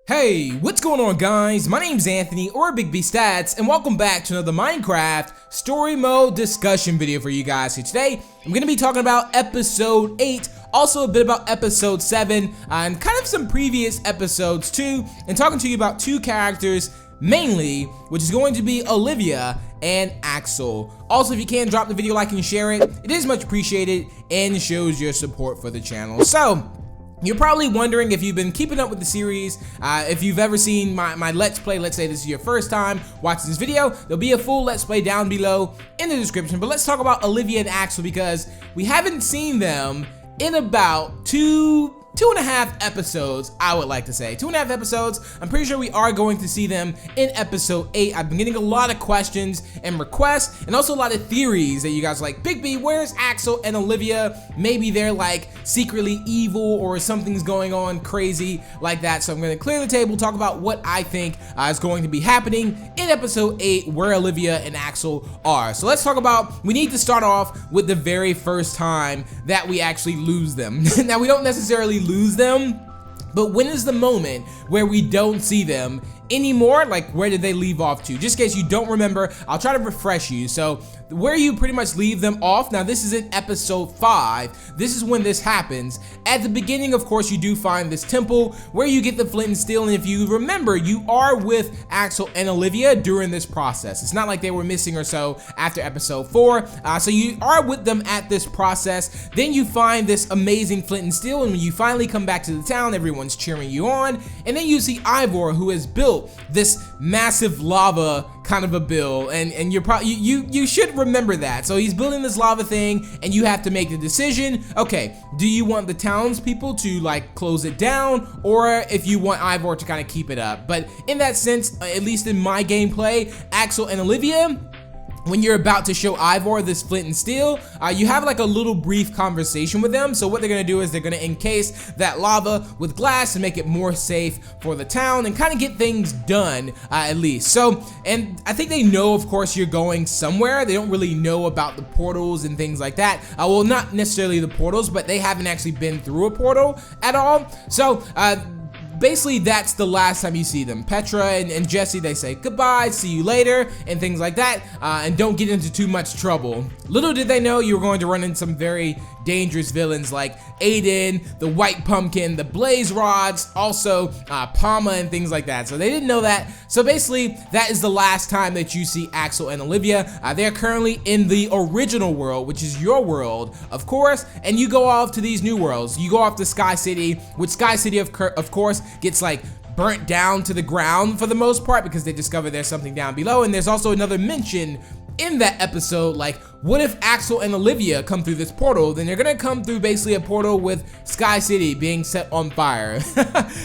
Hey, what's going on guys? My name's Anthony or Big B Stats and welcome back to another Minecraft story mode discussion video for you guys. So today I'm going to be talking about episode 8, also a bit about episode 7 and kind of some previous episodes too, and talking to you about two characters mainly, which is going to be Olivia and Axel. Also, if you can, drop the video, like and share it. It is much appreciated and shows your support for the channel. So you're probably wondering if you've been keeping up with the series, if you've ever seen my Let's Play. Let's say this is your first time watching this video, there'll be a full Let's Play down below in the description. But let's talk about Olivia and Axel because we haven't seen them in about two and a half episodes, I would like to say. 2.5 episodes. I'm pretty sure we are going to see them in episode 8. I've been getting a lot of questions and requests and also a lot of theories that you guys are like, Big B, where's Axel and Olivia? Maybe they're like secretly evil or something's going on crazy like that. So I'm going to clear the table, talk about what I think is going to be happening in episode 8 where Olivia and Axel are. So let's talk about, we need to start off with the very first time that we actually lose them. Now we don't necessarily lose them, but when is the moment where we don't see them anymore? Like, where did they leave off to? Just in case you don't remember, I'll try to refresh you. So where you pretty much leave them off, now this is in episode 5. This is when this happens. At the beginning, of course, you do find this temple where you get the flint and steel, and if you remember, you are with Axel and Olivia during this process. It's not like they were missing or so after episode 4, so you are with them at this process. Then you find this amazing flint and steel, and when you finally come back to the town, everyone's cheering you on, and then you see Ivor, who has built this massive lava kind of a build, and you're probably you should remember that. So he's building this lava thing, and you have to make the decision. Okay, do you want the townspeople to like close it down, or if you want Ivor to kind of keep it up? But in that sense, at least in my gameplay, Axel and Olivia, when you're about to show Ivor this flint and steel, you have like a little brief conversation with them. So what they're gonna do is they're gonna encase that lava with glass and make it more safe for the town and kind of get things done, at least. So, and I think they know, of course, you're going somewhere. They don't really know about the portals and things like that. Well, not necessarily the portals, but they haven't actually been through a portal at all. So, basically, that's the last time you see them. Petra and Jesse, they say goodbye, see you later, and things like that, and don't get into too much trouble. Little did they know you were going to run into some very dangerous villains like Aiden, the White Pumpkin, the Blaze Rods, also Palma and things like that. So they didn't know that. So basically, that is the last time that you see Axel and Olivia. They're currently in the original world, which is your world, of course, and you go off to these new worlds. You go off to Sky City, which Sky City, of course, gets like burnt down to the ground for the most part because they discover there's something down below. And there's also another mention in that episode, like, what if Axel and Olivia come through this portal? Then they're gonna come through basically a portal with Sky City being set on fire.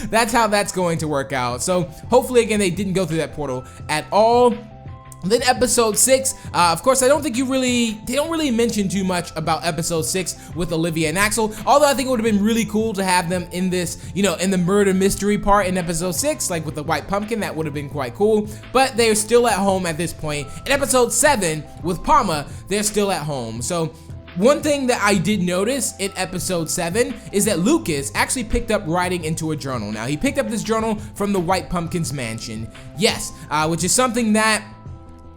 That's how that's going to work out. So hopefully, again, they didn't go through that portal at all. Then episode 6, of course, they don't really mention too much about episode 6 with Olivia and Axel, although I think it would have been really cool to have them in this, you know, in the murder mystery part in episode 6, like with the White Pumpkin. That would have been quite cool, but they're still at home at this point. In episode 7 with Palma, they're still at home. So one thing that I did notice in episode 7 is that Lucas actually picked up writing into a journal. Now, he picked up this journal from the White Pumpkin's mansion, yes, which is something that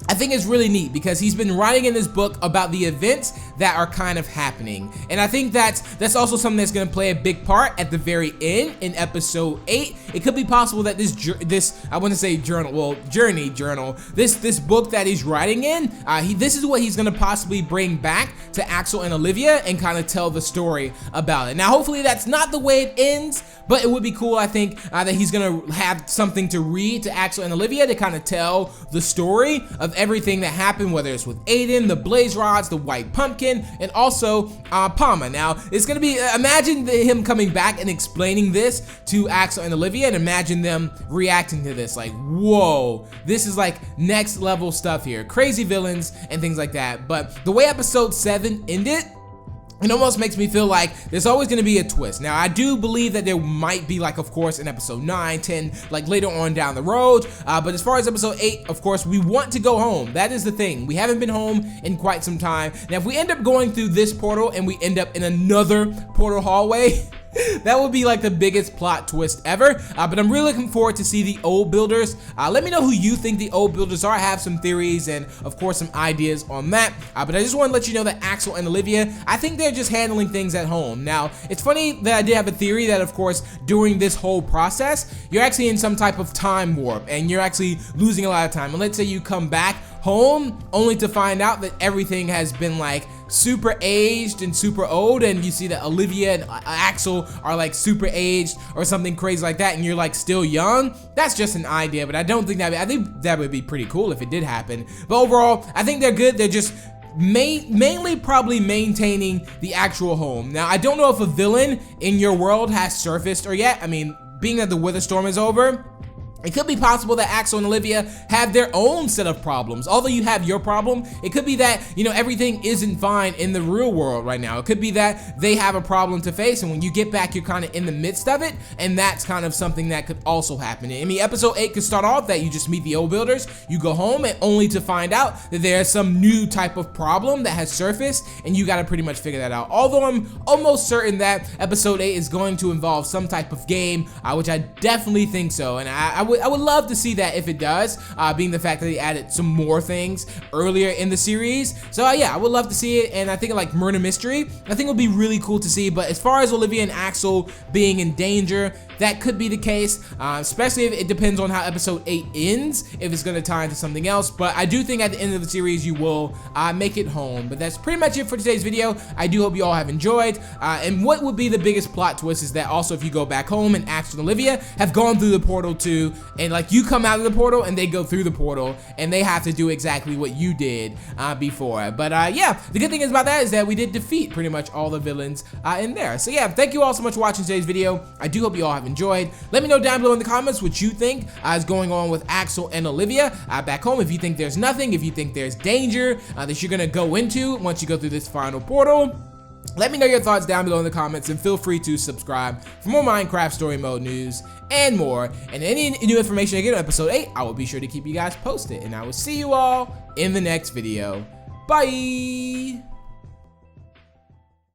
I think it's really neat because he's been writing in this book about the events that are kind of happening, and I think that's also something that's going to play a big part at the very end in episode 8. It could be possible that this I want to say journal, well, journey journal, this book that he's writing in, this is what he's going to possibly bring back to Axel and Olivia and kind of tell the story about it. Now, hopefully, that's not the way it ends, but it would be cool, I think, that he's going to have something to read to Axel and Olivia to kind of tell the story of everything that happened, whether it's with Aiden, the Blaze Rods, the White Pumpkin, and also Palma. Now, it's going to be, imagine him coming back and explaining this to Axel and Olivia, and imagine them reacting to this, like, whoa, this is like next level stuff here, crazy villains and things like that. But the way episode 7 ended, it almost makes me feel like there's always going to be a twist. Now, I do believe that there might be, like, of course, in episode 9, 10, like later on down the road. But as far as episode 8, of course, we want to go home. That is the thing. We haven't been home in quite some time. Now, if we end up going through this portal and we end up in another portal hallway, That would be like the biggest plot twist ever, but I'm really looking forward to see the old builders. Let me know who you think the old builders are. I have some theories and of course some ideas on that, but I just want to let you know that Axel and Olivia, I think they're just handling things at home. Now, it's funny that I did have a theory that of course during this whole process, you're actually in some type of time warp and you're actually losing a lot of time. And let's say you come back home only to find out that everything has been like super aged and super old, and you see that Olivia and Axel are like super aged or something crazy like that, and you're like still young. That's just an idea, but I don't think that, I think that would be pretty cool if it did happen. But overall, I think they're good. They're just mainly probably maintaining the actual home. Now, I don't know if a villain in your world has surfaced or yet. I mean, being that the weather storm is over, it could be possible that Axel and Olivia have their own set of problems. Although you have your problem, it could be that, you know, everything isn't fine in the real world right now. It could be that they have a problem to face, and when you get back, you're kind of in the midst of it, and that's kind of something that could also happen. I mean, episode 8 could start off that you just meet the old builders, you go home, and only to find out that there's some new type of problem that has surfaced, and you gotta pretty much figure that out. Although I'm almost certain that episode 8 is going to involve some type of game, which I definitely think so, and I would love to see that if it does, being the fact that they added some more things earlier in the series. So yeah, I would love to see it, and I think like murder mystery, I think it would be really cool to see. But as far as Olivia and Axel being in danger, that could be the case, especially if it depends on how episode 8 ends, if it's going to tie into something else. But I do think at the end of the series you will make it home. But that's pretty much it for today's video. I do hope you all have enjoyed, and what would be the biggest plot twist is that also if you go back home and Axel and Olivia have gone through the portal too, and like you come out of the portal and they go through the portal and they have to do exactly what you did before. But yeah, the good thing is about that is that we did defeat pretty much all the villains in there. So yeah, thank you all so much for watching today's video. I do hope you all have enjoyed. Let me know down below in the comments what you think is going on with Axel and Olivia back home. If you think there's nothing, if you think there's danger that you're gonna go into once you go through this final portal. Let me know your thoughts down below in the comments, and feel free to subscribe for more Minecraft story mode news and more. And any new information I get on episode 8, I will be sure to keep you guys posted. And I will see you all in the next video. Bye!